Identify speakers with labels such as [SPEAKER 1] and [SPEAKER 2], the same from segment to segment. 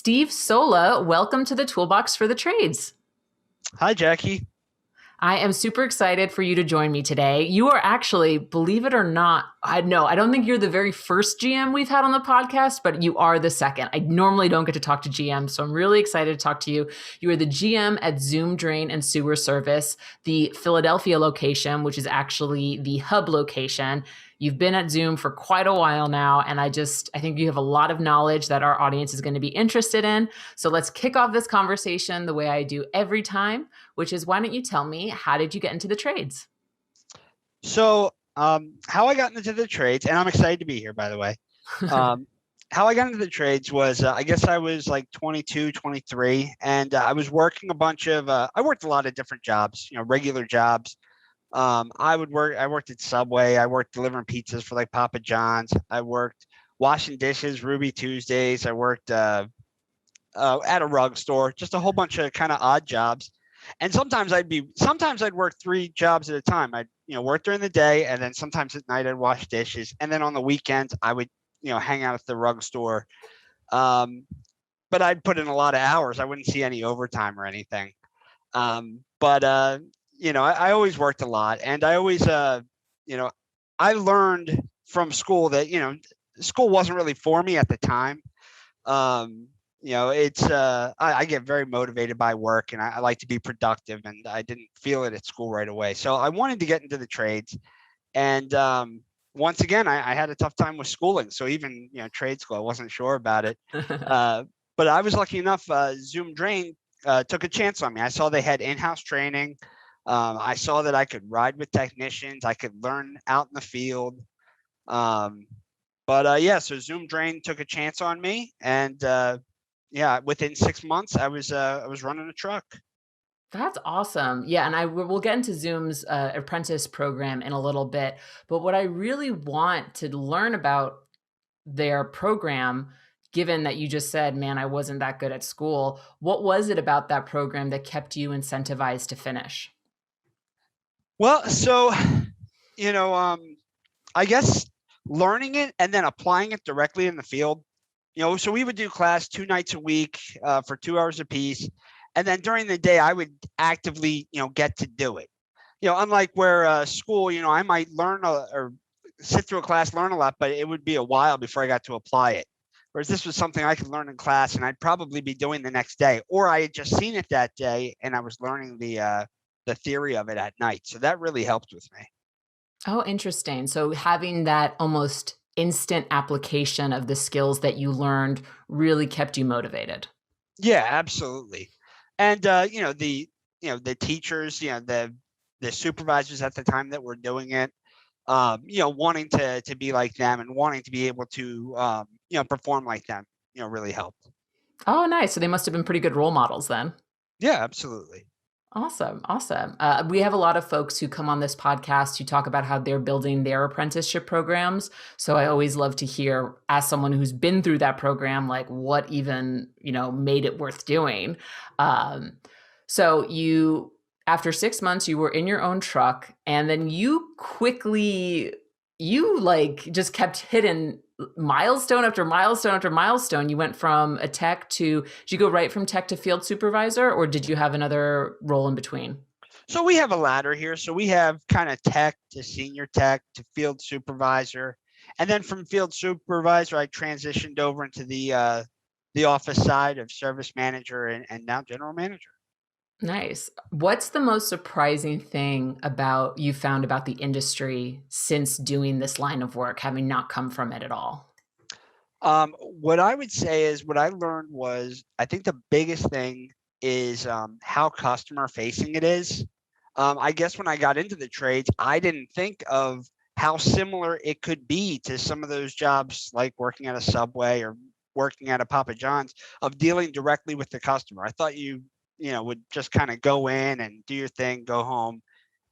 [SPEAKER 1] Steve Solla, welcome to the Toolbox for the Trades.
[SPEAKER 2] Hi, Jackie.
[SPEAKER 1] I am super excited for you to join me today. You are actually, believe it or not, I don't think you're the very first GM we've had on the podcast, but you are the second. I normally don't get to talk to GMs, so I'm really excited to talk to you. You are the GM at Zoom Drain and Sewer Service, the Philadelphia location, which is actually the hub location. You've been at Zoom for quite a while now, and I think you have a lot of knowledge that our audience is going to be interested in. So let's kick off this conversation the way I do every time, which is, why don't you tell me, how did you get into the trades?
[SPEAKER 2] So, how I got into the trades, and I'm excited to be here, by the way. How I got into the trades was, I guess I was like 22, 23, and I was working I worked a lot of different jobs, regular jobs. I worked at Subway. I worked delivering pizzas for like Papa John's. I worked washing dishes, Ruby Tuesdays. I worked at a rug store, just a whole bunch of kind of odd jobs. And sometimes I'd work three jobs at a time. I'd, work during the day, and then sometimes at night I'd wash dishes. And then on the weekends I would, hang out at the rug store. But I'd put in a lot of hours. I wouldn't see any overtime or anything. I always worked a lot, and I always, I learned from school that, school wasn't really for me at the time. I get very motivated by work, and I like to be productive, and I didn't feel it at school right away. So I wanted to get into the trades. And once again, I had a tough time with schooling. So even, trade school, I wasn't sure about it. But I was lucky enough, Zoom Drain took a chance on me. I saw they had in-house training. I saw that I could ride with technicians. I could learn out in the field. So Zoom Drain took a chance on me, and within 6 months, I was running a truck.
[SPEAKER 1] That's awesome. Yeah, and we'll get into Zoom's Apprentice program in a little bit. But what I really want to learn about their program, given that you just said, man, I wasn't that good at school, what was it about that program that kept you incentivized to finish?
[SPEAKER 2] Well, so, I guess learning it and then applying it directly in the field. So we would do class 2 nights a week for 2 hours apiece. And then during the day, I would actively, get to do it. Unlike where school, I might learn or sit through a class, learn a lot, but it would be a while before I got to apply it. Whereas this was something I could learn in class, and I'd probably be doing the next day, or I had just seen it that day and I was learning the theory of it at night. So that really helped with me.
[SPEAKER 1] Oh, interesting. So having that almost instant application of the skills that you learned really kept you motivated.
[SPEAKER 2] Yeah, absolutely. And the teachers, the supervisors at the time that were doing it, wanting to be like them and wanting to be able to perform like them, really helped.
[SPEAKER 1] Oh, nice. So they must have been pretty good role models then.
[SPEAKER 2] Yeah, absolutely.
[SPEAKER 1] Awesome. We have a lot of folks who come on this podcast who talk about how they're building their apprenticeship programs. So I always love to hear, as someone who's been through that program, like what even, made it worth doing. So after 6 months, you were in your own truck, and then you just kept hitting milestone after milestone after milestone. You went from a tech did you go right from tech to field supervisor, or did you have another role in between?
[SPEAKER 2] So we have a ladder here. So we have kind of tech to senior tech to field supervisor. And then from field supervisor, I transitioned over into the office side of service manager and now general manager.
[SPEAKER 1] Nice. What's the most surprising thing you found about the industry since doing this line of work, having not come from it at all?
[SPEAKER 2] What I would say is what I learned was, I think the biggest thing is how customer facing it is. I guess when I got into the trades, I didn't think of how similar it could be to some of those jobs, like working at a Subway or working at a Papa John's, of dealing directly with the customer. I thought you would just kind of go in and do your thing, go home.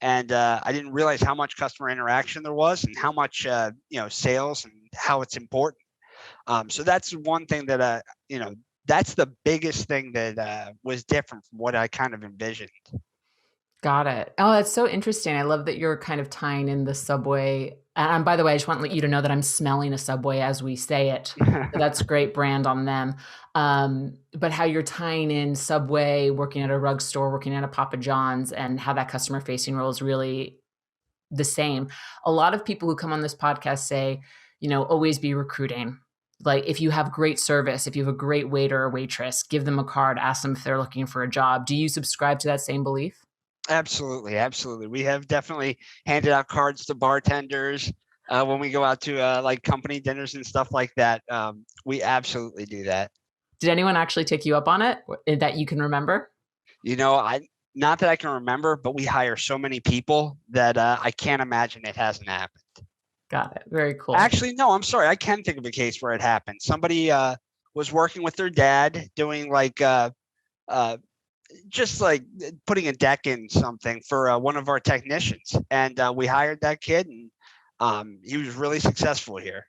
[SPEAKER 2] And I didn't realize how much customer interaction there was and how much, sales and how it's important. So that's one thing that, that's the biggest thing that was different from what I kind of envisioned.
[SPEAKER 1] Got it. Oh, that's so interesting. I love that you're kind of tying in the Subway And by the way, I just want to let you to know that I'm smelling a Subway as we say it. So that's great brand on them. But how you're tying in Subway, working at a rug store, working at a Papa John's, and how that customer facing role is really the same. A lot of people who come on this podcast say, always be recruiting. Like if you have great service, if you have a great waiter or waitress, give them a card, ask them if they're looking for a job. Do you subscribe to that same belief?
[SPEAKER 2] Absolutely, absolutely. We have definitely handed out cards to bartenders when we go out to like company dinners and stuff like that. We absolutely do that.
[SPEAKER 1] Did anyone actually take you up on it that you can remember?
[SPEAKER 2] I not that I can remember, but we hire so many people that I can't imagine it hasn't happened.
[SPEAKER 1] Got it. Very cool.
[SPEAKER 2] Actually, no, I'm sorry. I can think of a case where it happened. Somebody was working with their dad doing like just like putting a deck in something for one of our technicians. And we hired that kid and he was really successful here.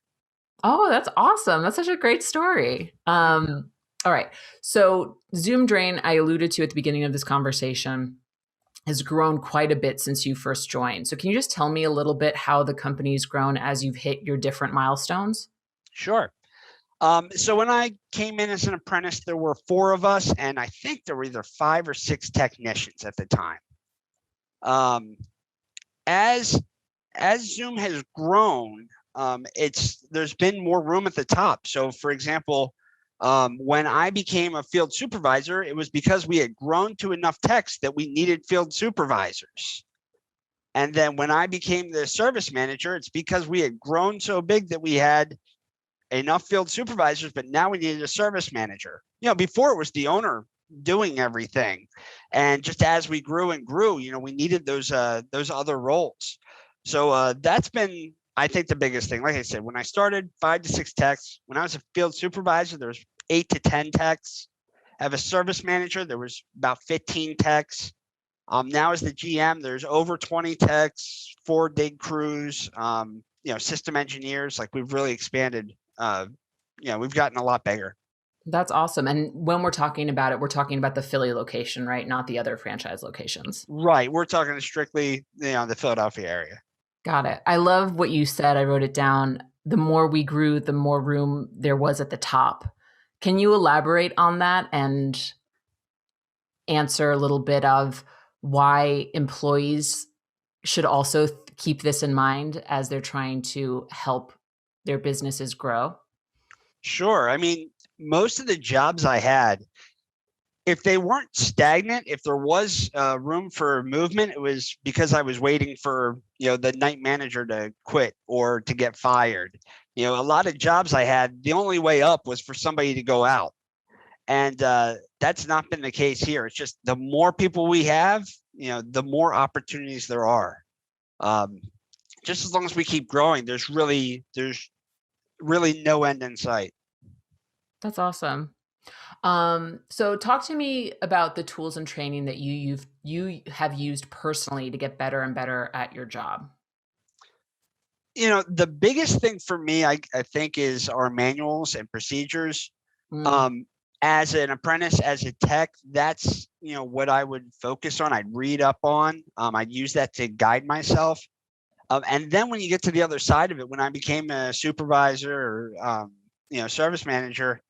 [SPEAKER 1] Oh, that's awesome. That's such a great story. All right. So Zoom Drain, I alluded to at the beginning of this conversation, has grown quite a bit since you first joined. So can you just tell me a little bit how the company's grown as you've hit your different milestones?
[SPEAKER 2] Sure. So when I came in as an apprentice, there were 4 of us, and I think there were either 5 or 6 technicians at the time. As Zoom has grown, there's been more room at the top. So for example, when I became a field supervisor, it was because we had grown to enough techs that we needed field supervisors. And then when I became the service manager, it's because we had grown so big that we had enough field supervisors, but now we needed a service manager. Before it was the owner doing everything. And just as we grew and grew, we needed those other roles. So that's been, I think, the biggest thing. Like I said, when I started, 5 to 6 techs. When I was a field supervisor, there was 8 to 10 techs. I have a service manager, there was about 15 techs. Now as the GM, there's over 20 techs, 4 dig crews, system engineers. Like we've really expanded. We've gotten a lot bigger.
[SPEAKER 1] That's awesome. And when we're talking about it, we're talking about the Philly location, right? Not the other franchise locations.
[SPEAKER 2] Right. We're talking strictly, the Philadelphia area.
[SPEAKER 1] Got it. I love what you said. I wrote it down. The more we grew, the more room there was at the top. Can you elaborate on that and answer a little bit of why employees should also keep this in mind as they're trying to help their businesses grow?
[SPEAKER 2] Sure. I mean, most of the jobs I had, if they weren't stagnant, if there was room for movement, it was because I was waiting for, the night manager to quit or to get fired. A lot of jobs I had, the only way up was for somebody to go out. And that's not been the case here. It's just the more people we have, the more opportunities there are. Just as long as we keep growing, there's really no end in sight.
[SPEAKER 1] That's awesome. So talk to me about the tools and training that you have used personally to get better and better at your job.
[SPEAKER 2] The biggest thing for me, I think, is our manuals and procedures. As an apprentice, as a tech, that's, what I would focus on. I'd read up on, I'd use that to guide myself. And then when you get to the other side of it, when I became a supervisor or, service manager,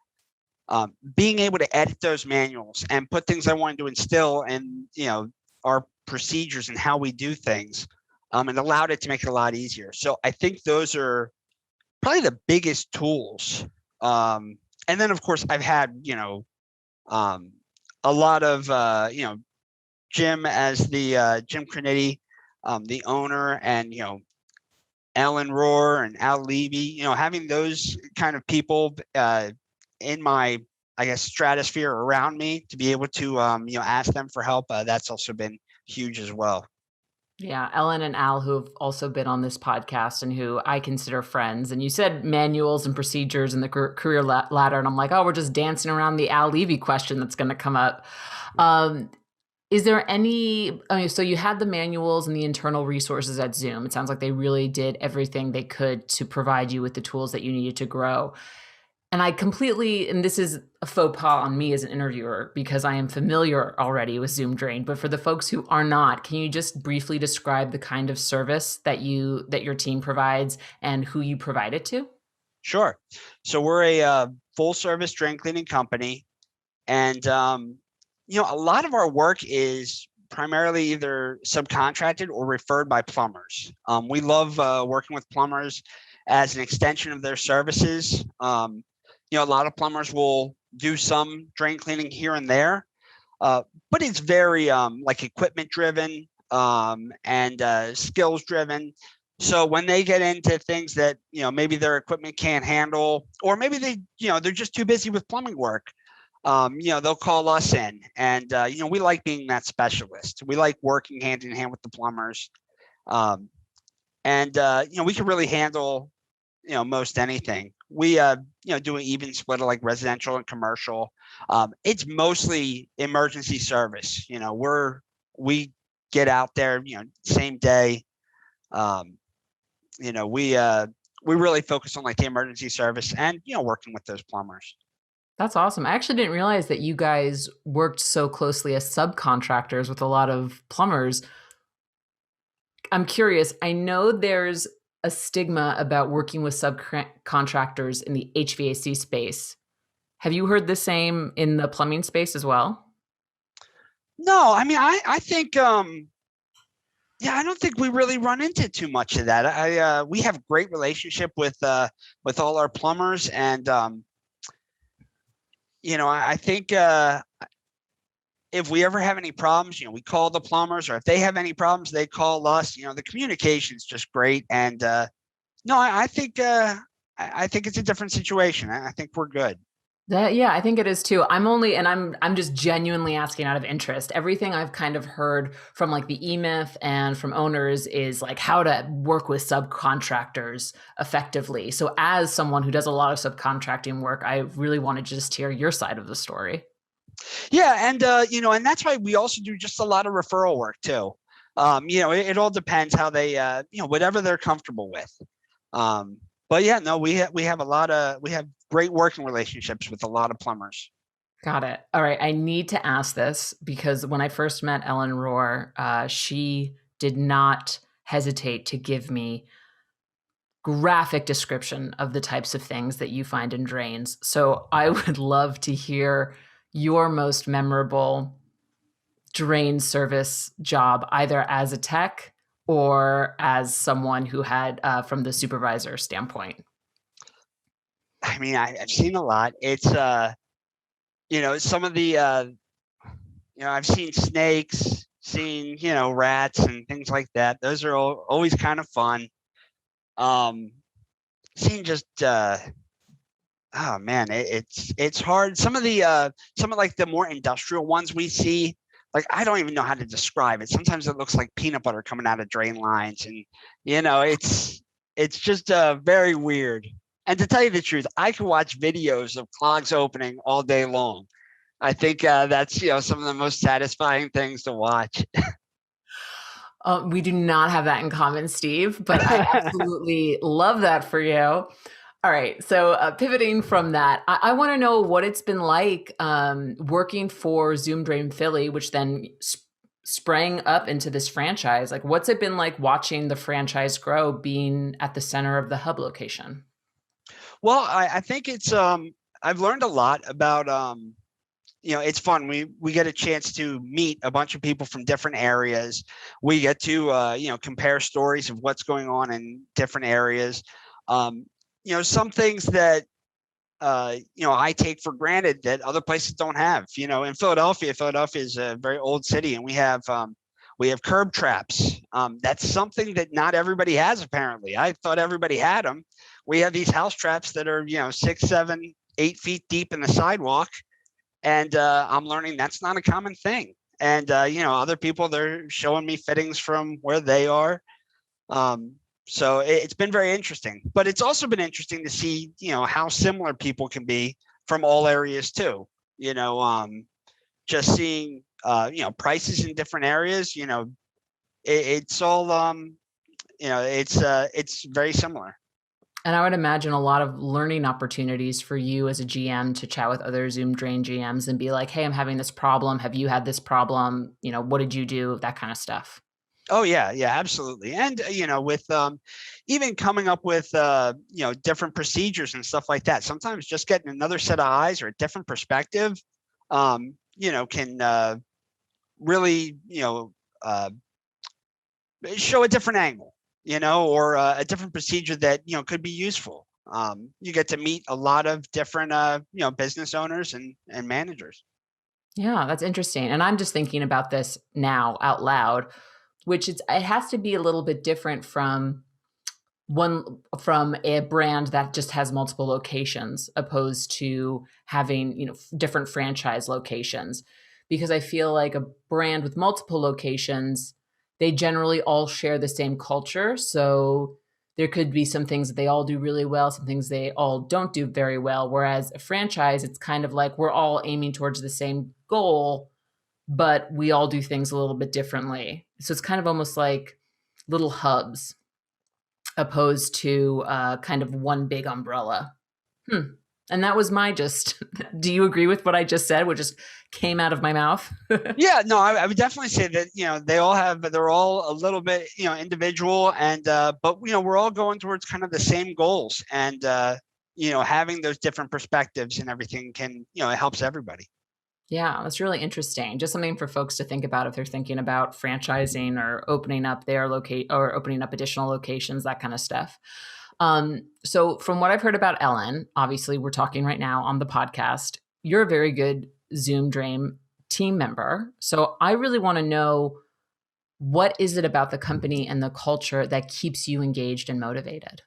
[SPEAKER 2] being able to edit those manuals and put things I wanted to instill in, our procedures and how we do things, and allowed it to make it a lot easier. So I think those are probably the biggest tools. And then of course I've had, a lot of, Jim as the Jim Crenity, the owner, and, Ellen Rohr and Al Levy, having those kind of people in my, I guess, stratosphere around me to be able to, ask them for help. That's also been huge as well.
[SPEAKER 1] Yeah, Ellen and Al, who have also been on this podcast and who I consider friends. And you said manuals and procedures and the career ladder. And I'm like, oh, we're just dancing around the Al Levy question that's going to come up. Is there any, so you had the manuals and the internal resources at Zoom. It sounds like they really did everything they could to provide you with the tools that you needed to grow. And and this is a faux pas on me as an interviewer because I am familiar already with Zoom Drain, but for the folks who are not, can you just briefly describe the kind of service that your team provides and who you provide it to?
[SPEAKER 2] Sure. So we're a full service drain cleaning company. And, a lot of our work is primarily either subcontracted or referred by plumbers. We love working with plumbers as an extension of their services. A lot of plumbers will do some drain cleaning here and there, but it's very like equipment driven and skills driven. So when they get into things that, maybe their equipment can't handle, or maybe they're just too busy with plumbing work, they'll call us in, and we like being that specialist. We like working hand in hand with the plumbers, and we can really handle most anything. We do an even split of like residential and commercial. It's mostly emergency service. We get out there same day. We really focus on like the emergency service and working with those plumbers.
[SPEAKER 1] That's awesome. I actually didn't realize that you guys worked so closely as subcontractors with a lot of plumbers. I'm curious. I know there's a stigma about working with subcontractors in the HVAC space. Have you heard the same in the plumbing space as well?
[SPEAKER 2] No, I mean, I think, I don't think we really run into too much of that. We have great relationship with all our plumbers, and I think if we ever have any problems, we call the plumbers, or if they have any problems, they call us. The communication is just great, and no, I think it's a different situation. I think we're good.
[SPEAKER 1] Yeah, I think it is too. I'm just genuinely asking out of interest. Everything I've kind of heard from like the E-Myth and from owners is like how to work with subcontractors effectively. So as someone who does a lot of subcontracting work, I really want to just hear your side of the story.
[SPEAKER 2] Yeah, and and that's why we also do just a lot of referral work too. It all depends how they whatever they're comfortable with. But yeah, no, we have great working relationships with a lot of plumbers.
[SPEAKER 1] Got it. All right. I need to ask this because when I first met Ellen Rohr, she did not hesitate to give me graphic description of the types of things that you find in drains. So I would love to hear your most memorable drain service job, either as a tech or as someone who had from the supervisor standpoint.
[SPEAKER 2] I mean, I've seen a lot. It's some of the I've seen snakes, seen rats and things like that. Those are always kind of fun. Seeing just oh man, it's hard. Some of like the more industrial ones we see, like I don't even know how to describe it. Sometimes it looks like peanut butter coming out of drain lines, and it's just very weird. And to tell you the truth, I could watch videos of clogs opening all day long. I think that's some of the most satisfying things to watch.
[SPEAKER 1] We do not have that in common, Steve, but I absolutely love that for you. All right. So pivoting from that, I want to know what it's been like working for Zoom Drain Philly, which then sprang up into this franchise. Like, what's it been like watching the franchise grow, being at the center of the hub location?
[SPEAKER 2] Well, I think it's I've learned a lot about it's fun. We get a chance to meet a bunch of people from different areas. We get to compare stories of what's going on in different areas. Some things that I take for granted that other places don't have. In Philadelphia is a very old city, and we have curb traps. That's something that not everybody has, apparently. I thought everybody had them. We have these house traps that are 6, 7, 8 feet deep in the sidewalk, and I'm learning that's not a common thing. And other people, they're showing me fittings from where they are. So it's been very interesting, but it's also been interesting to see how similar people can be from all areas too. Just seeing prices in different areas. It's all it's very similar.
[SPEAKER 1] And I would imagine a lot of learning opportunities for you as a GM to chat with other Zoom Drain GMs and be like, hey, I'm having this problem. Have you had this problem? What did you do? That kind of stuff.
[SPEAKER 2] Oh yeah, yeah, absolutely. And with even coming up with different procedures and stuff like that. Sometimes just getting another set of eyes or a different perspective, can really show a different angle, or a different procedure that could be useful. You get to meet a lot of different business owners and managers.
[SPEAKER 1] Yeah, that's interesting. And I'm just thinking about this now out loud, which it has to be a little bit different from a brand that just has multiple locations opposed to having different franchise locations, because I feel like a brand with multiple locations, they generally all share the same culture. So there could be some things that they all do really well, some things they all don't do very well, whereas a franchise, it's kind of like we're all aiming towards the same goal, but we all do things a little bit differently. So it's kind of almost like little hubs opposed to kind of one big umbrella. And that was my just. Do you agree with what I just said, what just came out of my mouth?
[SPEAKER 2] Yeah, no, I would definitely say that they're all a little bit individual, and but we're all going towards kind of the same goals, and having those different perspectives and everything can it helps everybody.
[SPEAKER 1] Yeah, that's really interesting. Just something for folks to think about if they're thinking about franchising or opening up or opening up additional locations, that kind of stuff. So from what I've heard about Ellen, obviously we're talking right now on the podcast, you're a very good Zoom Dream team member. So I really want to know, what is it about the company and the culture that keeps you engaged and motivated?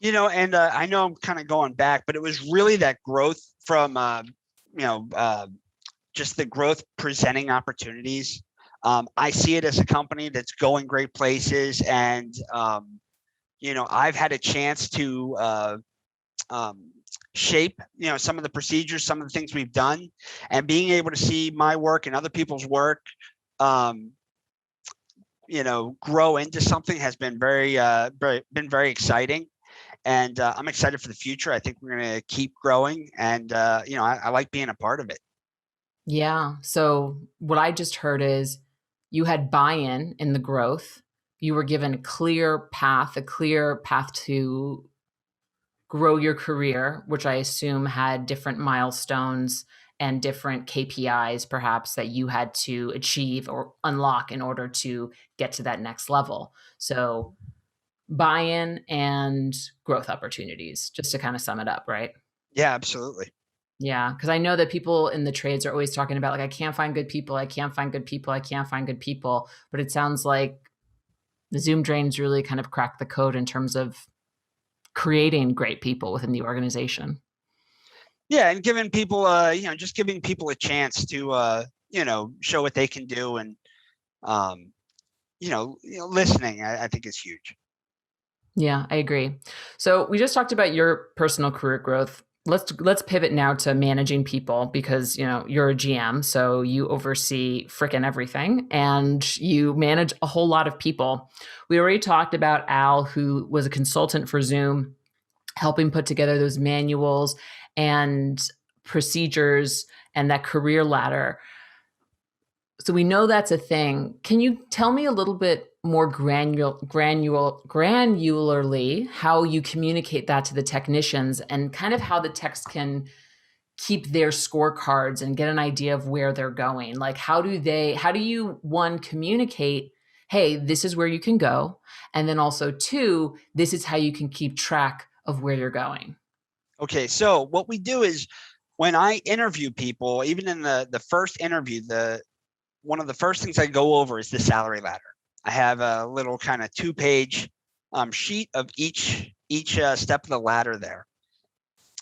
[SPEAKER 2] And I know I'm kind of going back, but it was really that growth from just the growth presenting opportunities. I see it as a company that's going great places, and I've had a chance to shape some of the procedures, some of the things we've done, and being able to see my work and other people's work grow into something has been very exciting. And I'm excited for the future. I think we're going to keep growing, and I like being a part of it.
[SPEAKER 1] Yeah. So what I just heard is you had buy-in in the growth. You were given a clear path to grow your career, which I assume had different milestones and different KPIs perhaps that you had to achieve or unlock in order to get to that next level. So buy-in and growth opportunities, just to kind of sum it up, right?
[SPEAKER 2] Yeah, absolutely.
[SPEAKER 1] Yeah, because I know that people in the trades are always talking about, like, I can't find good people, I can't find good people, I can't find good people. But it sounds like the Zoom Drains really kind of cracked the code in terms of creating great people within the organization.
[SPEAKER 2] Yeah, and giving people, just giving people a chance to, show what they can do, and listening, I think is huge.
[SPEAKER 1] Yeah, I agree. So we just talked about your personal career growth. Let's pivot now to managing people, because you're a GM, so you oversee frickin' everything and you manage a whole lot of people. We already talked about Al, who was a consultant for Zoom, helping put together those manuals and procedures and that career ladder. So we know that's a thing. Can you tell me a little bit more granularly how you communicate that to the technicians, and kind of how the techs can keep their scorecards and get an idea of where they're going? Like, how do you, one, communicate, hey, this is where you can go, and then also, two, this is how you can keep track of where you're going?
[SPEAKER 2] Okay, so what we do is, when I interview people, even in the first interview, one of the first things I go over is the salary ladder. I have a little kind of 2-page sheet of each step of the ladder there.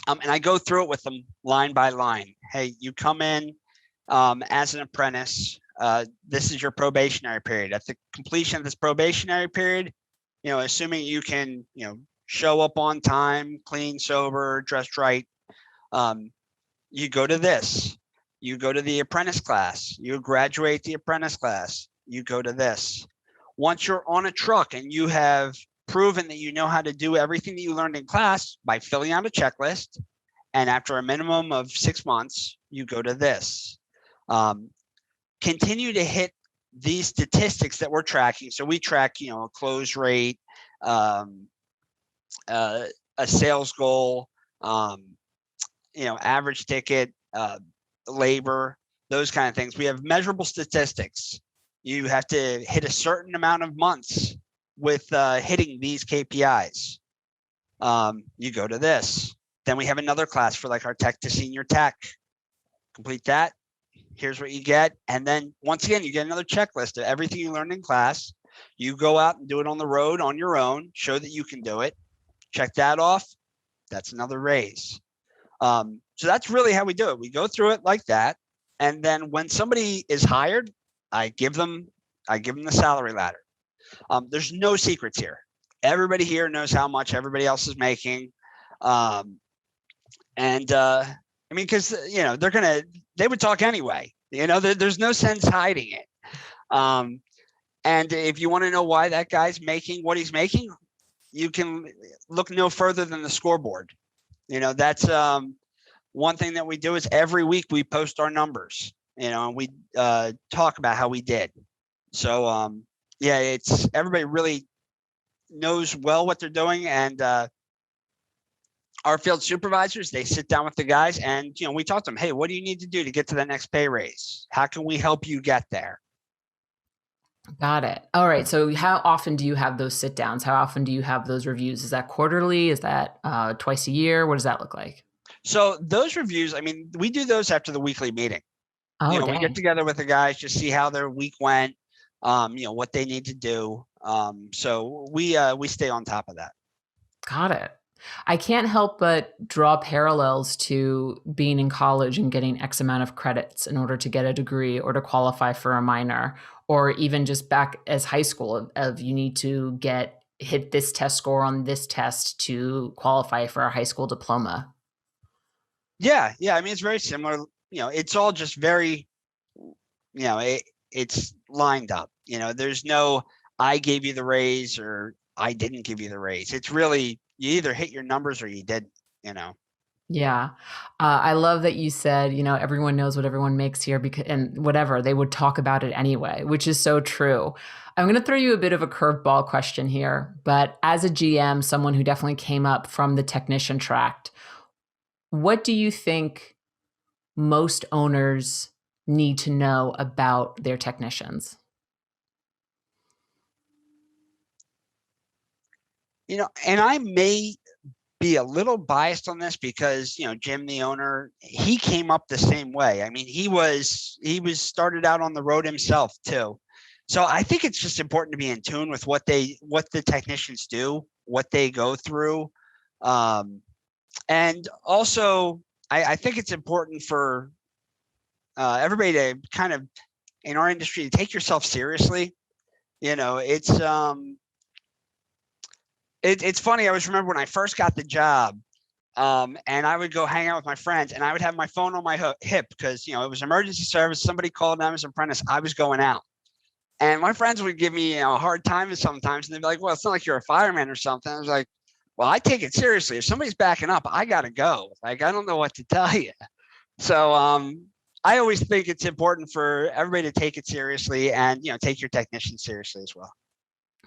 [SPEAKER 2] And I go through it with them line by line. Hey, you come in as an apprentice. This is your probationary period. At the completion of this probationary period, assuming you can, show up on time, clean, sober, dressed right, you go to this. You go to the apprentice class. You graduate the apprentice class. You go to this. Once you're on a truck and you have proven that you know how to do everything that you learned in class by filling out a checklist. And after a minimum of 6 months, you go to this. Continue to hit these statistics that we're tracking. So we track, a close rate, a sales goal, average ticket, labor, those kind of things. We have measurable statistics. You have to hit a certain amount of months with hitting these KPIs. You go to this. Then we have another class for like our tech to senior tech. Complete that. Here's what you get. And then once again, you get another checklist of everything you learned in class. You go out and do it on the road on your own, show that you can do it. Check that off. That's another raise. So that's really how we do it. We go through it like that. And then when somebody is hired, I give them the salary ladder. There's no secrets here. Everybody here knows how much everybody else is making. Because they would talk anyway. There's no sense hiding it. And if you want to know why that guy's making what he's making, you can look no further than the scoreboard. That's one thing that we do is every week we post our numbers, and we talk about how we did. So it's everybody really knows well what they're doing, and our field supervisors, they sit down with the guys and we talk to them. Hey, what do you need to do to get to the next pay raise? How can we help you get there?
[SPEAKER 1] Got it. All right. So how often do you have those sit downs? How often do you have those reviews? Is that quarterly? Is that twice a year? What does that look like?
[SPEAKER 2] So those reviews, we do those after the weekly meeting.
[SPEAKER 1] Oh,
[SPEAKER 2] we get together with the guys, just see how their week went, what they need to do. So we stay on top of that.
[SPEAKER 1] Got it. I can't help but draw parallels to being in college and getting X amount of credits in order to get a degree or to qualify for a minor, or even just back as high school of you need to hit this test score on this test to qualify for a high school diploma.
[SPEAKER 2] Yeah. It's very similar. It's all just very, it's lined up. There's no I gave you the raise or I didn't give you the raise. It's really you either hit your numbers or you didn't.
[SPEAKER 1] Yeah. I love that you said, everyone knows what everyone makes here and whatever, they would talk about it anyway, which is so true. I'm going to throw you a bit of a curveball question here, but as a GM, someone who definitely came up from the technician tract, what do you think most owners need to know about their technicians?
[SPEAKER 2] And I may be a little biased on this because, Jim, the owner, he came up the same way. He was started out on the road himself too. So I think it's just important to be in tune with what the technicians do, what they go through. And also I think it's important for everybody to kind of, in our industry, to take yourself seriously. It's funny. I always remember when I first got the job, and I would go hang out with my friends, and I would have my phone on my hip because it was emergency service. Somebody called, and I was an apprentice. I was going out, and my friends would give me a hard time sometimes, and they'd be like, "Well, it's not like you're a fireman or something." I was like, "Well, I take it seriously. If somebody's backing up, I gotta go. Like, I don't know what to tell you." So I always think it's important for everybody to take it seriously and take your technician seriously as well.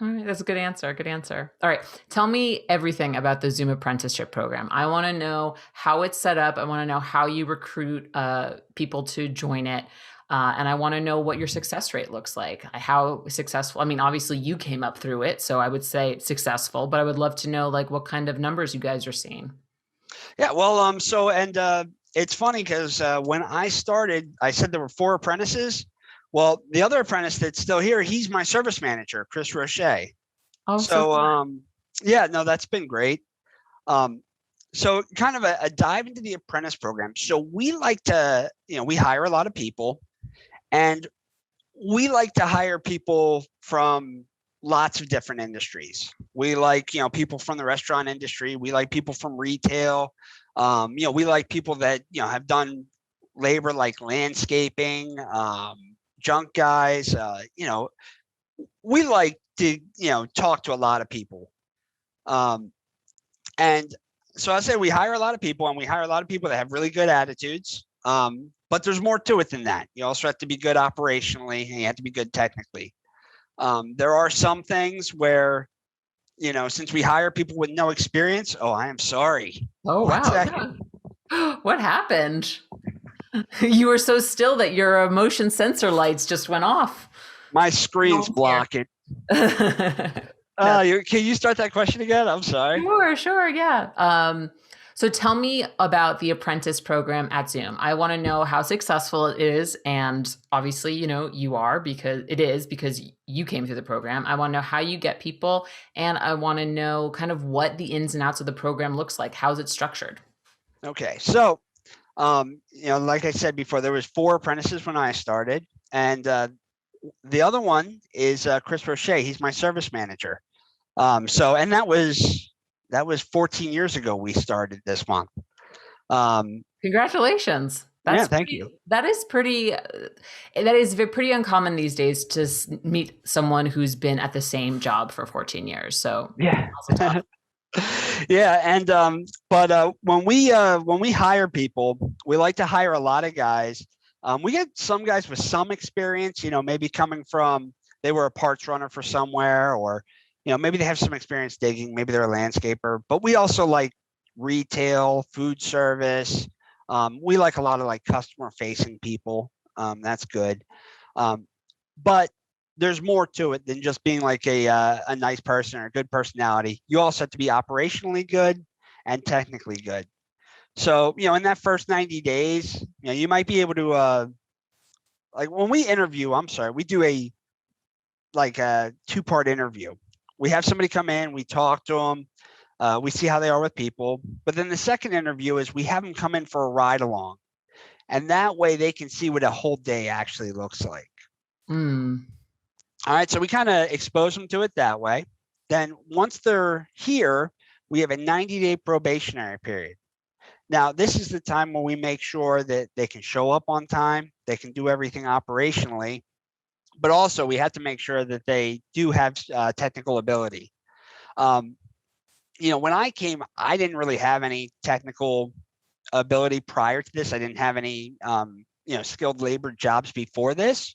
[SPEAKER 1] All right, that's a good answer. Good answer. All right, tell me everything about the Zoom apprenticeship program. I want to know how it's set up. I want to know how you recruit people to join it. And I want to know what your success rate looks like. How successful? Obviously you came up through it, so I would say successful, but I would love to know what kind of numbers you guys are seeing.
[SPEAKER 2] Yeah, well, it's funny because when I started, I said there were 4 apprentices. Well, the other apprentice that's still here, he's my service manager, Chris Roche.
[SPEAKER 1] Oh,
[SPEAKER 2] so that's been great. So kind of a dive into the apprentice program. So we like to, we hire a lot of people, and we like to hire people from lots of different industries. We like, people from the restaurant industry. We like people from retail. We like people that, have done labor like landscaping, junk guys. We like to, talk to a lot of people. And so I say we hire a lot of people, and we hire a lot of people that have really good attitudes. But there's more to it than that. You also have to be good operationally, and you have to be good technically. There are some things where, since we hire people with no experience, oh, I am sorry.
[SPEAKER 1] Oh,
[SPEAKER 2] One
[SPEAKER 1] wow.
[SPEAKER 2] second.
[SPEAKER 1] Yeah. What happened? You were so still that your motion sensor lights just went off.
[SPEAKER 2] My screen's
[SPEAKER 1] No care.
[SPEAKER 2] blocking.
[SPEAKER 1] That's
[SPEAKER 2] Can you start that question again? I'm sorry.
[SPEAKER 1] sure, yeah. So tell me about the Apprentice program at Zoom. I want to know how successful it is, and obviously, you are because you came through the program. I want to know how you get people, and I want to know kind of what the ins and outs of the program looks like. How's it structured?
[SPEAKER 2] Okay, so like I said before, there was 4 apprentices when I started, and the other one is Chris Roche. He's my service manager. And that was 14 years ago. We started this month.
[SPEAKER 1] Congratulations.
[SPEAKER 2] Yeah, thank you.
[SPEAKER 1] That is pretty. That is pretty uncommon these days to meet someone who's been at the same job for 14 years. So
[SPEAKER 2] Yeah. Yeah, and but when we hire people, we like to hire a lot of guys. We get some guys with some experience, maybe coming from, they were a parts runner for somewhere, or maybe they have some experience digging, maybe they're a landscaper. But we also like retail, food service. We like a lot of like customer facing people. That's good. But there's more to it than just being like a nice person or a good personality. You also have to be operationally good and technically good. So, in that first 90 days, you might be able to, like when we interview, we do a 2-part interview. We have somebody come in, we talk to them, we see how they are with people. But then the second interview is we have them come in for a ride along. And that way they can see what a whole day actually looks like.
[SPEAKER 1] Mm.
[SPEAKER 2] All right, so we kind of expose them to it that way. Then once they're here, we have a 90-day probationary period. Now, this is the time when we make sure that they can show up on time, they can do everything operationally, but also we have to make sure that they do have technical ability. When I came, I didn't really have any technical ability prior to this. I didn't have any, skilled labor jobs before this.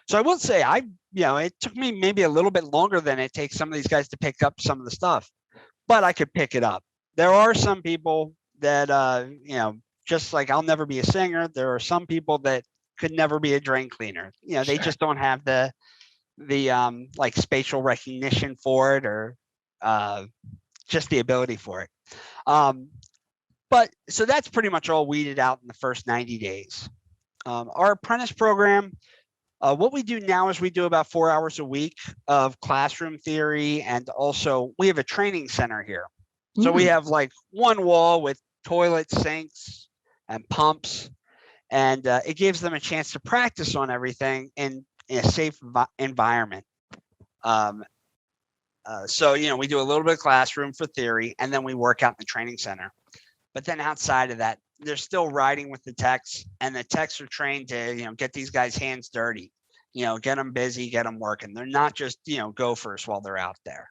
[SPEAKER 2] So I will say it took me maybe a little bit longer than it takes some of these guys to pick up some of the stuff, but I could pick it up. There are some people that, just like I'll never be a singer. There are some people that could never be a drain cleaner. They just don't have the like spatial recognition for it, or just the ability for it. But so that's pretty much all weeded out in the first 90 days. Our apprentice program, what we do now is we do about 4 hours a week of classroom theory, and also we have a training center here. So we have like one wall with toilets, sinks, and pumps, and it gives them a chance to practice on everything in a safe environment. So we do a little bit of classroom for theory, and then we work out in the training center. But then outside of that, they're still riding with the techs, and the techs are trained to, get these guys' hands dirty, get them busy, get them working. They're not just, gophers while they're out there.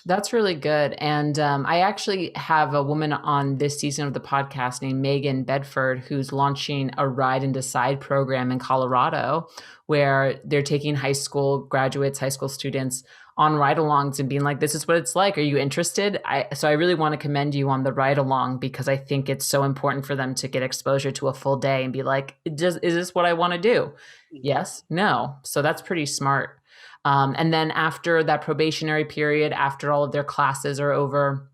[SPEAKER 1] That's really good. And I actually have a woman on this season of the podcast named Megan Bedford, who's launching a Ride and Decide program in Colorado, where they're taking high school graduates, high school students on ride-alongs and being like, this is what it's like. Are you interested? So I really want to commend you on the ride-along, because I think it's so important for them to get exposure to a full day and be like, is this what I want to do? Yes, no. So that's pretty smart. And then after that probationary period, after all of their classes are over,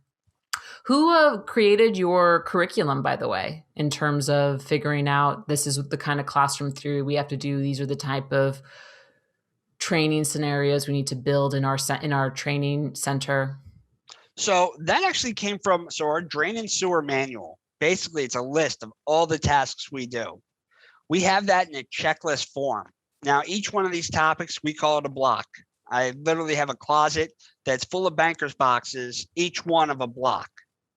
[SPEAKER 1] who created your curriculum, by the way, in terms of figuring out this is the kind of classroom theory we have to do? These are the type of training scenarios we need to build in our training center.
[SPEAKER 2] So that actually came from our drain and sewer manual. Basically, it's a list of all the tasks we do. We have that in a checklist form. Now, each one of these topics, we call it a block. I literally have a closet that's full of banker's boxes, each one of a block.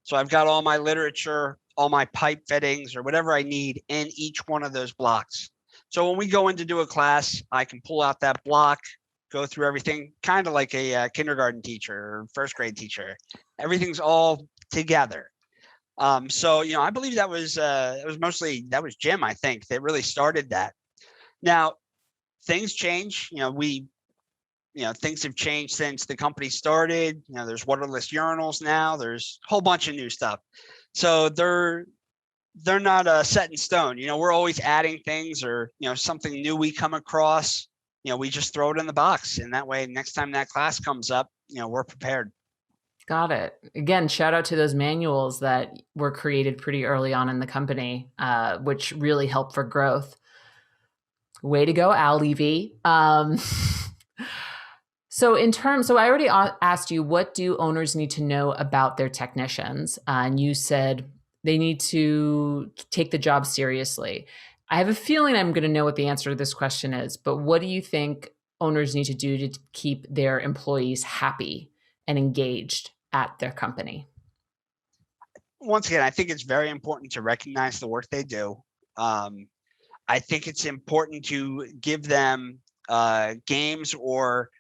[SPEAKER 2] So I've got all my literature, all my pipe fittings, or whatever I need in each one of those blocks. So when we go in to do a class, I can pull out that block, go through everything, kind of like a kindergarten teacher or first grade teacher. Everything's all together. So, I believe that was Jim, I think, that really started that. Now, things change. Things have changed since the company started. There's waterless urinals now. There's a whole bunch of new stuff. So they're not set in stone. We're always adding things, or something new we come across. We just throw it in the box, and that way, next time that class comes up, we're prepared.
[SPEAKER 1] Got it. Again, shout out to those manuals that were created pretty early on in the company, which really helped for growth. Way to go, Al Levy. So I already asked you, what do owners need to know about their technicians? And you said they need to take the job seriously. I have a feeling I'm going to know what the answer to this question is, but what do you think owners need to do to keep their employees happy and engaged at their company?
[SPEAKER 2] Once again, I think it's very important to recognize the work they do. I think it's important to give them games or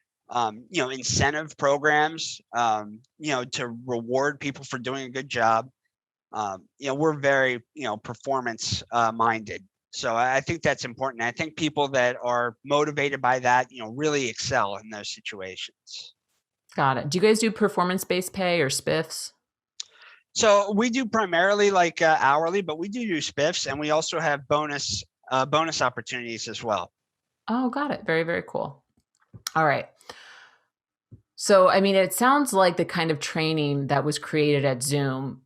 [SPEAKER 2] incentive programs, to reward people for doing a good job. We're very, performance minded. So I think that's important. I think people that are motivated by that, really excel in those situations.
[SPEAKER 1] Got it. Do you guys do performance-based pay or spiffs?
[SPEAKER 2] So we do primarily like hourly, but we do spiffs, and we also have bonus opportunities as well.
[SPEAKER 1] Oh, got it. Very, very cool. All right. So, I mean, it sounds like the kind of training that was created at Zoom,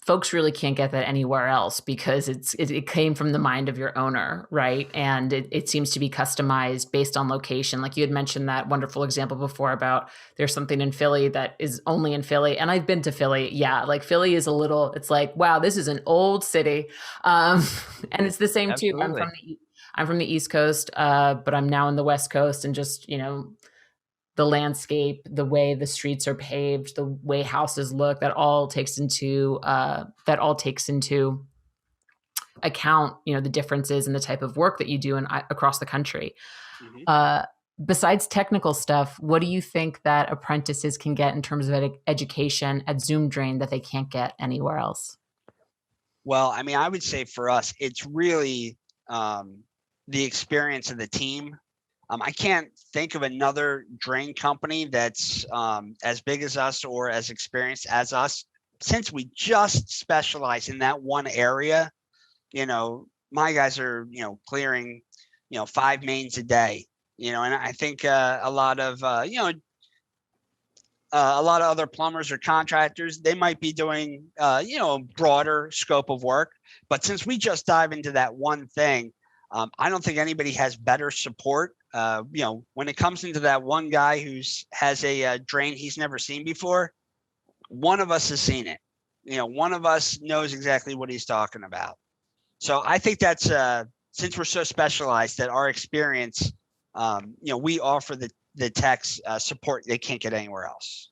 [SPEAKER 1] folks really can't get that anywhere else because it came from the mind of your owner, right? And it seems to be customized based on location. Like you had mentioned that wonderful example before about there's something in Philly that is only in Philly. And I've been to Philly. Yeah, like Philly is it's like, wow, this is an old city. And it's the same too. I'm from the East Coast, but I'm now in the West Coast, and just, the landscape, the way the streets are paved, the way houses look, that all takes into account, the differences in the type of work that you do across the country. Mm-hmm. Besides technical stuff, what do you think that apprentices can get in terms of education at Zoom Drain that they can't get anywhere else?
[SPEAKER 2] Well, I mean, I would say for us, it's really the experience of the team. I can't think of another drain company that's as big as us or as experienced as us. Since we just specialize in that one area, my guys are, clearing, 5 mains a day, and I think a lot of other plumbers or contractors, they might be doing, broader scope of work. But since we just dive into that one thing, I don't think anybody has better support. When it comes into that one guy has a drain he's never seen before, one of us has seen it. One of us knows exactly what he's talking about. So I think that's since we're so specialized, that our experience, we offer the techs support they can't get anywhere else.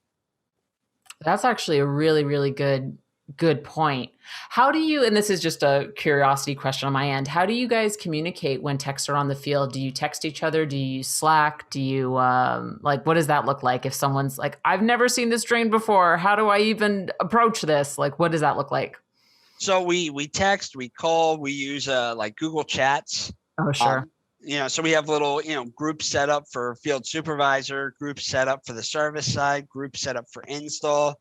[SPEAKER 1] That's actually a really, really good point. How do you, and this is just a curiosity question on my end, how do you guys communicate when techs are on the field? Do you text each other? Do you use Slack? Do you, what does that look like if someone's like, I've never seen this drain before, how do I even approach this? Like, what does that look like?
[SPEAKER 2] So we text, we call, we use like Google Chats.
[SPEAKER 1] Oh, sure.
[SPEAKER 2] So we have little, groups set up for field supervisor, groups set up for the service side, groups set up for install.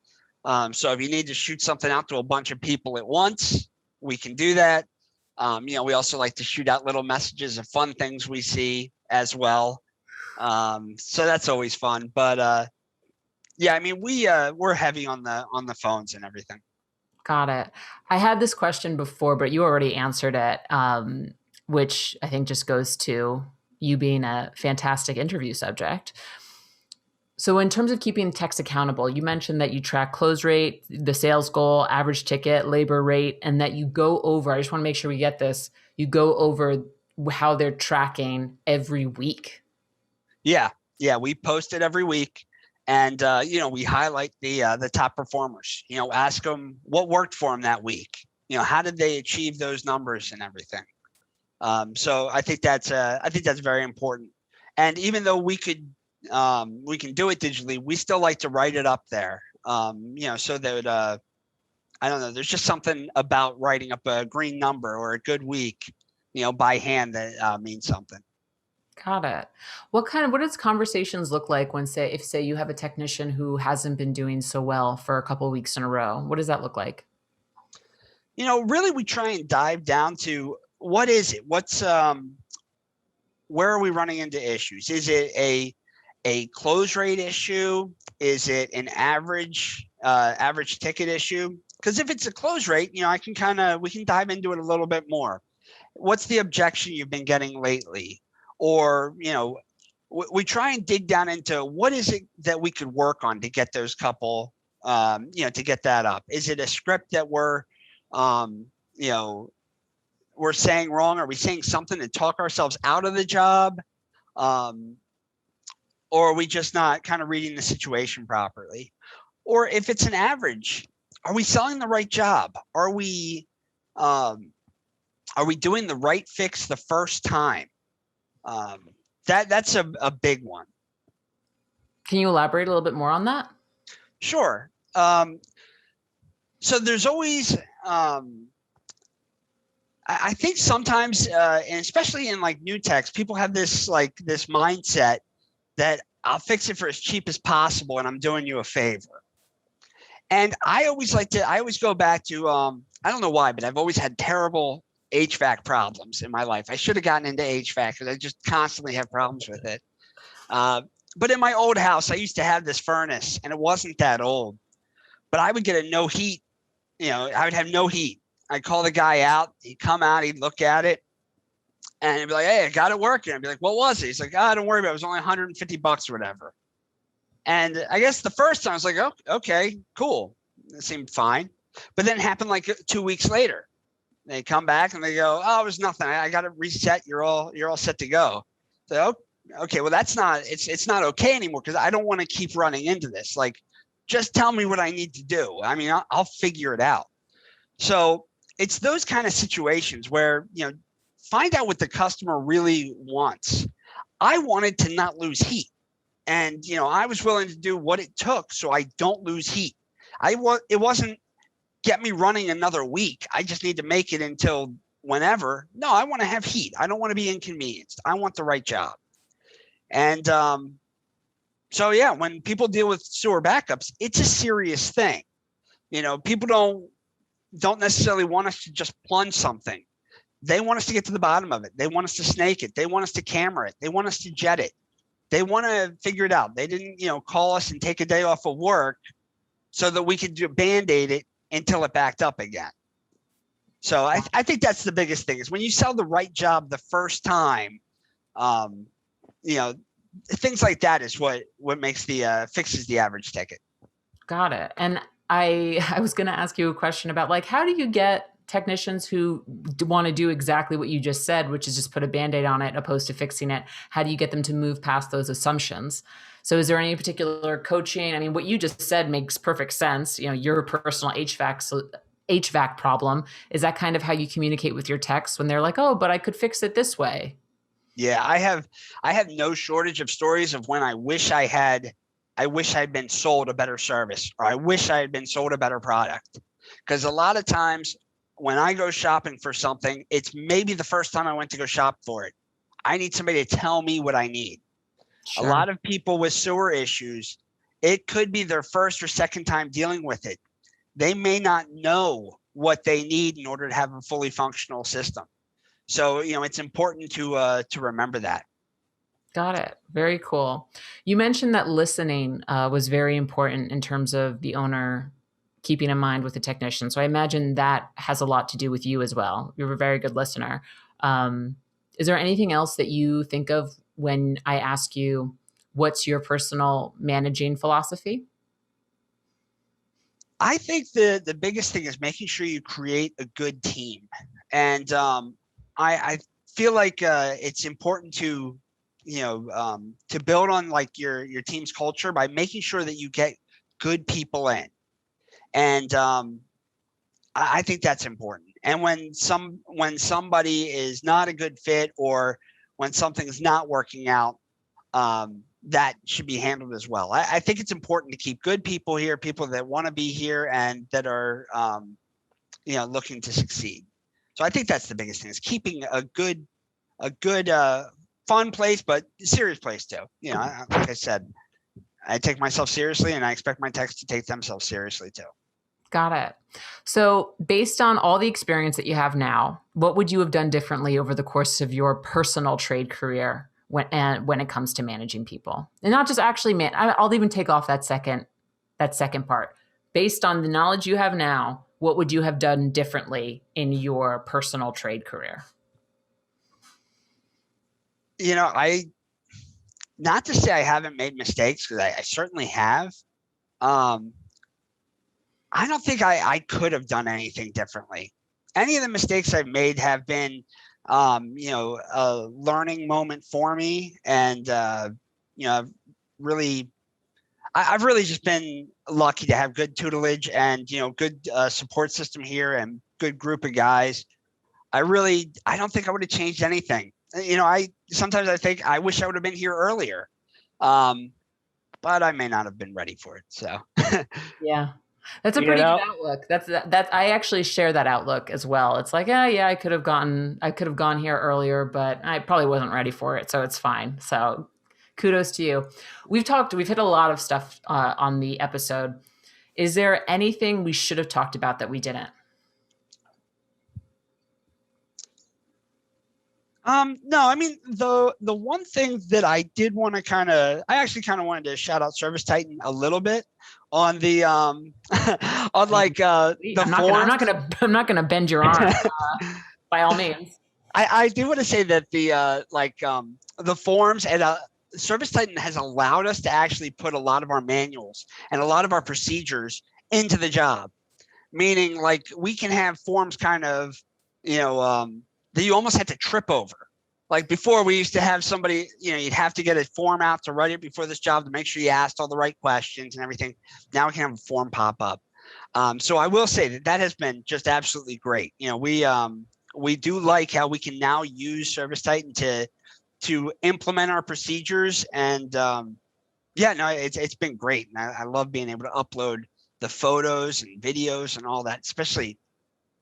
[SPEAKER 2] So if you need to shoot something out to a bunch of people at once, we can do that. We also like to shoot out little messages of fun things we see as well. So that's always fun. But yeah, I mean, we're heavy on the phones and everything.
[SPEAKER 1] Got it. I had this question before, but you already answered it, which I think just goes to you being a fantastic interview subject. So in terms of keeping techs accountable, you mentioned that you track close rate, the sales goal, average ticket, labor rate, and that you go over, I just want to make sure we get this, you go over how they're tracking every week.
[SPEAKER 2] Yeah, we post it every week. And, we highlight the top performers, ask them what worked for them that week. How did they achieve those numbers and everything? So I think that's very important. And even though we can do it digitally, we still like to write it up there. so that I don't know, there's just something about writing up a green number or a good week, by hand that means something.
[SPEAKER 1] Got it. What does conversations look like when say you have a technician who hasn't been doing so well for a couple of weeks in a row? What does that look like?
[SPEAKER 2] Really we try and dive down to what is it? Where are we running into issues? Is it a close rate issue? Is it an average ticket issue? Because if it's a close rate, we can dive into it a little bit more. What's the objection you've been getting lately? Or, we try and dig down into what is it that we could work on to get those couple, to get that up. Is it a script that we're saying wrong? Are we saying something to talk ourselves out of the job? Or are we just not kind of reading the situation properly? Or if it's an average, are we selling the right job? Are we doing the right fix the first time? That's a big one.
[SPEAKER 1] Can you elaborate a little bit more on that?
[SPEAKER 2] Sure. So there's always, I think sometimes, and especially in like new techs, people have this mindset that I'll fix it for as cheap as possible and I'm doing you a favor. And I always go back to, I don't know why, but I've always had terrible HVAC problems in my life. I should have gotten into HVAC because I just constantly have problems with it. But in my old house, I used to have this furnace and it wasn't that old, but I would get a no heat. I would have no heat. I'd call the guy out. He'd come out. He'd look at it and he'd be like, "Hey, I got it working." I'd be like, "What was it?" He's like, "Don't worry about it. It was only $150 or whatever." And I guess the first time I was like, "Oh, okay, cool." It seemed fine. But then it happened like 2 weeks later. They come back and they go, "Oh, it was nothing. I got it reset. You're all set to go." So, okay, well, it's not okay anymore because I don't want to keep running into this. Like, just tell me what I need to do. I mean, I'll figure it out. So it's those kind of situations where, find out what the customer really wants. I wanted to not lose heat. And, I was willing to do what it took so I don't lose heat. It wasn't get me running another week. I just need to make it until whenever. No, I want to have heat. I don't want to be inconvenienced. I want the right job. And so, yeah, when people deal with sewer backups, it's a serious thing. People don't necessarily want us to just plunge something. They want us to get to the bottom of it. They want us to snake it. They want us to camera it. They want us to jet it. They want to figure it out. They didn't, call us and take a day off of work so that we could Band-Aid it until it backed up again. So I think that's the biggest thing is when you sell the right job the first time, things like that is what makes fixes the average ticket.
[SPEAKER 1] Got it. And I was going to ask you a question about like, how do you get technicians who want to do exactly what you just said, which is just put a Band-Aid on it opposed to fixing it? How do you get them to move past those assumptions? So is there any particular coaching? I mean, what you just said makes perfect sense. Your personal HVAC problem. Is that kind of how you communicate with your techs when they're like, "Oh, but I could fix it this way"?
[SPEAKER 2] Yeah, I have no shortage of stories of when I wish I'd been sold a better service, or I wish I had been sold a better product. Because a lot of times when I go shopping for something, it's maybe the first time I went to go shop for it. I need somebody to tell me what I need. Sure. A lot of people with sewer issues, it could be their first or second time dealing with it. They may not know what they need in order to have a fully functional system. So, it's important to remember that.
[SPEAKER 1] Got it. Very cool. You mentioned that listening was very important in terms of the owner keeping in mind with the technician. So I imagine that has a lot to do with you as well. You're a very good listener. Is there anything else that you think of when I ask you, what's your personal managing philosophy?
[SPEAKER 2] I think the biggest thing is making sure you create a good team. And I feel like it's important to build on like your team's culture by making sure that you get good people in. And I think that's important. And when somebody is not a good fit or when something's not working out, that should be handled as well. I think it's important to keep good people here, people that want to be here and that are, looking to succeed. So I think that's the biggest thing, is keeping a good, fun place, but serious place too. Like I said, I take myself seriously, and I expect my techs to take themselves seriously too.
[SPEAKER 1] Got it. So based on all the experience that you have now, what would you have done differently over the course of your personal trade career when it comes to managing people? And not just actually I'll even take off that second part. Based on the knowledge you have now, what would you have done differently in your personal trade career?
[SPEAKER 2] Not to say I haven't made mistakes, because I certainly have. I don't think I could have done anything differently. Any of the mistakes I've made have been, a learning moment for me. And, I've really just been lucky to have good tutelage and, good support system here and good group of guys. I don't think I would have changed anything. Sometimes I think I wish I would have been here earlier. But I may not have been ready for it. So
[SPEAKER 1] yeah. That's a pretty good outlook. That I actually share that outlook as well. It's like, I could have gone here earlier, but I probably wasn't ready for it. So it's fine. So kudos to you. We've hit a lot of stuff on the episode. Is there anything we should have talked about that we didn't?
[SPEAKER 2] No, I mean, the one thing that I did want to I actually wanted to shout out ServiceTitan a little bit on the, on like,
[SPEAKER 1] I'm not gonna bend your arm, by all means.
[SPEAKER 2] I do want to say that the forms and, ServiceTitan has allowed us to actually put a lot of our manuals and a lot of our procedures into the job, meaning like we can have forms that you almost had to trip over. Like before, we used to have somebody, you'd have to get a form out to write it before this job to make sure you asked all the right questions and everything. Now we can have a form pop up. So I will say that has been just absolutely great. We do like how we can now use ServiceTitan to implement our procedures. And it's been great. And I love being able to upload the photos and videos and all that, especially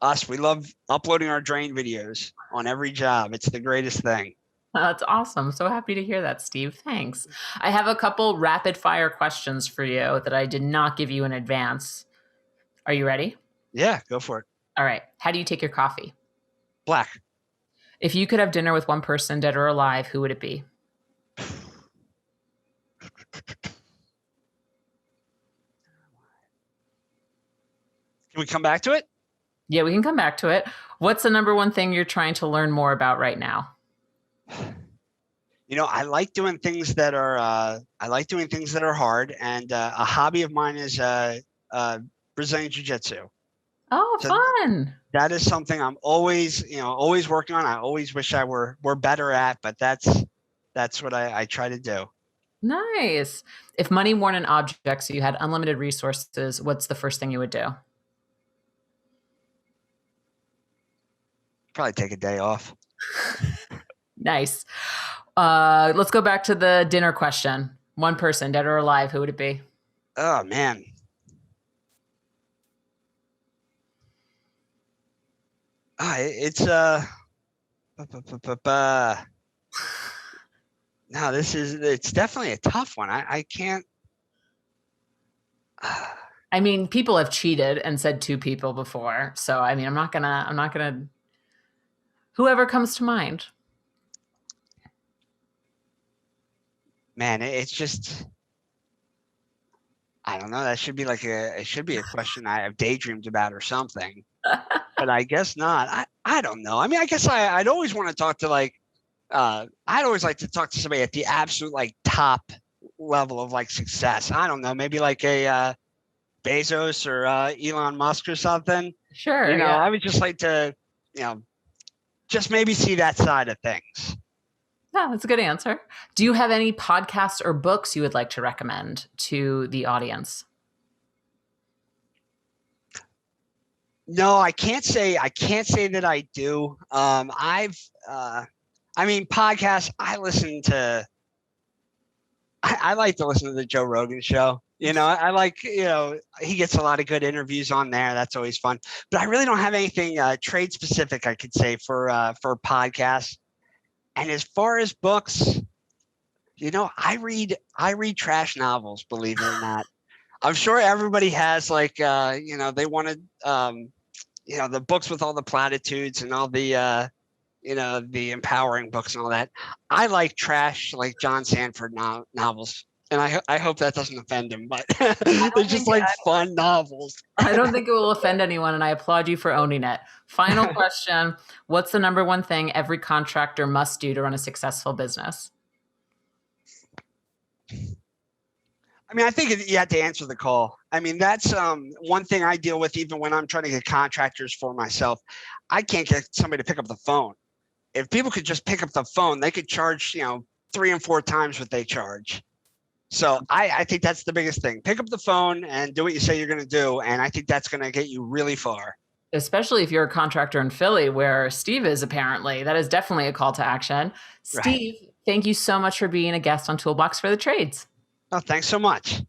[SPEAKER 2] us. We love uploading our drain videos on every job. It's the greatest thing.
[SPEAKER 1] That's awesome. So happy to hear that, Steve. Thanks. I have a couple rapid fire questions for you that I did not give you in advance. Are you ready?
[SPEAKER 2] Yeah, go for it.
[SPEAKER 1] All right. How do you take your coffee?
[SPEAKER 2] Black.
[SPEAKER 1] If you could have dinner with one person, dead or alive, who would it be?
[SPEAKER 2] Can we come back to it?
[SPEAKER 1] Yeah, we can come back to it. What's the number one thing you're trying to learn more about right now?
[SPEAKER 2] I like doing things that are hard, and a hobby of mine is Brazilian Jiu-Jitsu.
[SPEAKER 1] Oh, so fun!
[SPEAKER 2] That is something I'm always working on. I always wish I were better at, but that's what I try to do.
[SPEAKER 1] Nice. If money weren't an object, so you had unlimited resources, what's the first thing you would do?
[SPEAKER 2] Probably take a day off.
[SPEAKER 1] Nice. Let's go back to the dinner question. One person, dead or alive, who would it be?
[SPEAKER 2] Oh man. It's no, it's definitely a tough one. I can't.
[SPEAKER 1] I mean, people have cheated and said two people before, so I mean, I'm not gonna. Whoever comes to mind.
[SPEAKER 2] Man, it's just, I don't know. That should be it should be a question I have daydreamed about or something, but I guess not. I don't know. I mean, I guess I'd always want to talk to I'd always like to talk to somebody at the absolute top level of success. I don't know, maybe a Bezos or Elon Musk or something.
[SPEAKER 1] Sure.
[SPEAKER 2] I would just like to, just maybe see that side of things.
[SPEAKER 1] Yeah, that's a good answer. Do you have any podcasts or books you would like to recommend to the audience?
[SPEAKER 2] No, I can't say that I do. Podcasts, I I like to listen to the Joe Rogan show. I like, he gets a lot of good interviews on there. That's always fun. But I really don't have anything trade specific I could say for podcasts. And as far as books, I read trash novels, believe it or not. I'm sure everybody has they wanted the books with all the platitudes and all the the empowering books and all that. I like trash like John Sanford novels. And I hope that doesn't offend him, but they're just like fun novels.
[SPEAKER 1] I don't think it will offend anyone, and I applaud you for owning it. Final question. What's the number one thing every contractor must do to run a successful business?
[SPEAKER 2] I mean, I think you have to answer the call. I mean, that's one thing I deal with even when I'm trying to get contractors for myself. I can't get somebody to pick up the phone. If people could just pick up the phone, they could charge, 3 and 4 times what they charge. So I think that's the biggest thing. Pick up the phone and do what you say you're going to do. And I think that's going to get you really far.
[SPEAKER 1] Especially if you're a contractor in Philly where Steve is apparently. That is definitely a call to action. Steve, Thank you so much for being a guest on Toolbox for the Trades.
[SPEAKER 2] Oh, thanks so much.